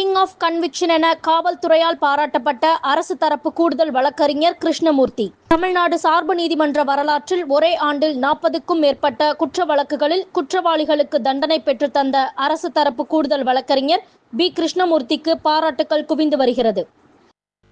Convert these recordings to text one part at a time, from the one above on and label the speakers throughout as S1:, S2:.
S1: King of conviction என காவல்துறையால் பாராட்டப்பட்ட அரசு தரப்பு கூடுதல் வழக்கறிஞர் கிருஷ்ணமூர்த்தி. தமிழ்நாடு சார்பு நீதிமன்ற வரலாற்றில் ஒரே ஆண்டில் 40க்கும் மேற்பட்ட குற்ற வழக்குகளில் குற்றவாளிகளுக்கு தண்டனை பெற்றுத்தந்த அரசு தரப்பு கூடுதல் வழக்கறிஞர் பி. கிருஷ்ணமூர்த்திக்கு பாராட்டுக்கள் குவிந்து வருகிறது.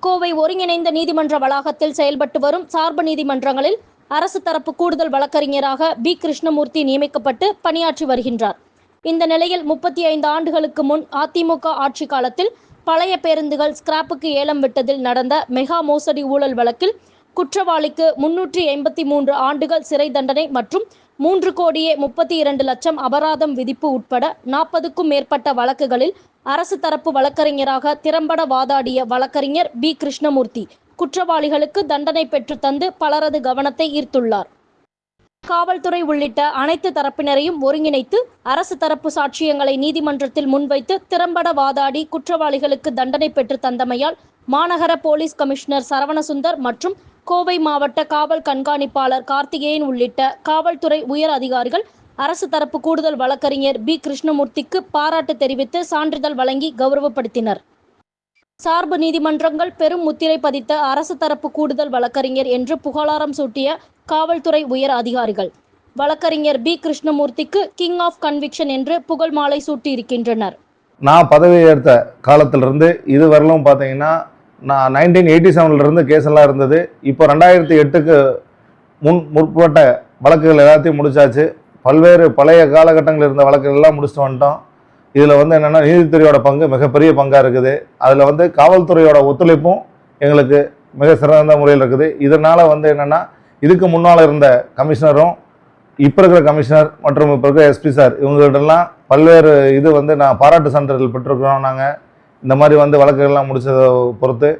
S1: கோவை ஒருங்கிணைந்த நீதிமன்ற வளாகத்தில் செயல்பட்டு வரும் சார்பு நீதிமன்றங்களில் அரசு தரப்பு கூடுதல் வழக்கறிஞராக பி. கிருஷ்ணமூர்த்தி நியமிக்கப்பட்டு பணியாற்றி வருகின்றார். இந்த நிலையில் 35 ஆண்டுகளுக்கு முன் அதிமுக ஆட்சி காலத்தில் பழைய பேருந்துகள் ஸ்கிராப்புக்கு ஏலம் விட்டதில் நடந்த மெகா மோசடி ஊழல் வழக்கில் குற்றவாளிக்கு 383 ஆண்டுகள் சிறை தண்டனை மற்றும் 3,32,00,000 அபராதம் விதிப்பு உட்பட 40க்கும் மேற்பட்ட வழக்குகளில் அரசு தரப்பு வழக்கறிஞராக திறம்பட வாதாடிய வழக்கறிஞர் பி. கிருஷ்ணமூர்த்தி குற்றவாளிகளுக்கு தண்டனை பெற்றுத்தந்து பலரது கவனத்தை ஈர்த்துள்ளார். காவல்துறை உள்ளிட்ட அனைத்து தரப்பினரையும் ஒருங்கிணைத்து அரசு தரப்பு சாட்சியங்களை நீதிமன்றத்தில் முன்வைத்து திறம்பட வாதாடி குற்றவாளிகளுக்கு தண்டனை பெற்று தந்தமையால் மாநகர போலீஸ் கமிஷனர் சரவணசுந்தர் மற்றும் கோவை மாவட்ட காவல் கண்காணிப்பாளர் கார்த்திகேயன் உள்ளிட்ட காவல்துறை உயர் அதிகாரிகள் அரசு தரப்பு கூடுதல் வழக்கறிஞர் பி. கிருஷ்ணமூர்த்திக்கு பாராட்டு தெரிவித்து சான்றிதழ் வழங்கி கௌரவப்படுத்தினர். சார்பு நீதிமன்றங்கள் பெரும் முத்திரை பதித்த அரசு தரப்பு கூடுதல் வழக்கறிஞர் என்று புகழாரம் சூட்டிய காவல்துறை உயர் அதிகாரிகள் வழக்கறிஞர் பி. கிருஷ்ணமூர்த்திக்கு கிங் ஆஃப் கன்விக்ஷன் என்று புகழ் மாலை சூட்டியிருக்கின்றனர்.
S2: நான் பதவி ஏற்ற காலத்திலிருந்து இதுவரையிலும் பார்த்தீங்கன்னா நான் 1987 கேஸ் எல்லாம் இருந்தது. இப்போ 2008க்கு முற்பட்ட வழக்குகள் எல்லாத்தையும் முடிச்சாச்சு. பல்வேறு பழைய காலகட்டங்களில் இருந்த வழக்குகள் எல்லாம் முடிச்சுட்டு வந்துட்டோம். இதில் என்னென்னா நீதித்துறையோட பங்கு மிகப்பெரிய பங்காக இருக்குது. அதில் காவல்துறையோட ஒத்துழைப்பும் எங்களுக்கு மிக சிறந்த முறையில் இருக்குது. இதனால் என்னென்னா இதுக்கு முன்னால் இருந்த கமிஷனரும் இப்போ இருக்கிற கமிஷனர் மற்றும் இப்போ இருக்கிற எஸ்பி சார் இவங்கள்டெல்லாம் பல்வேறு நான் பாராட்டு சான்றிதழ் பெற்றிருக்கிறோம். நாங்கள் இந்த மாதிரி வழக்குகள்லாம் முடிச்சதை பொறுத்து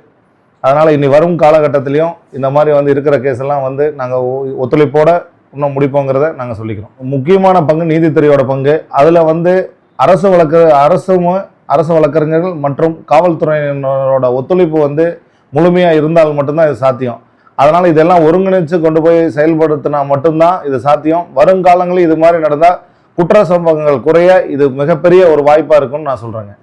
S2: அதனால் இனி வரும் காலகட்டத்திலையும் இந்த மாதிரி இருக்கிற கேஸெல்லாம் நாங்கள் ஒத்துழைப்போடு இன்னும் முடிப்போங்கிறத நாங்கள் சொல்லிக்கிறோம். முக்கியமான பங்கு நீதித்துறையோட பங்கு. அதில் அரசு வழக்கறிஞர்கள் மற்றும் காவல்துறையினரோட ஒத்துழைப்பு முழுமையாக இருந்தால் மட்டும்தான் இது சாத்தியம். அதனால் இதெல்லாம் ஒருங்கிணைச்சு கொண்டு போய் செயல்படுத்தினா மட்டும்தான் இது சாத்தியம். வருங்காலங்களில் இது மாதிரி நடந்தால் குற்ற சம்பவங்கள் குறைய இது மிகப்பெரிய ஒரு வாய்ப்பாக இருக்கும்னு நான் சொல்கிறேங்க.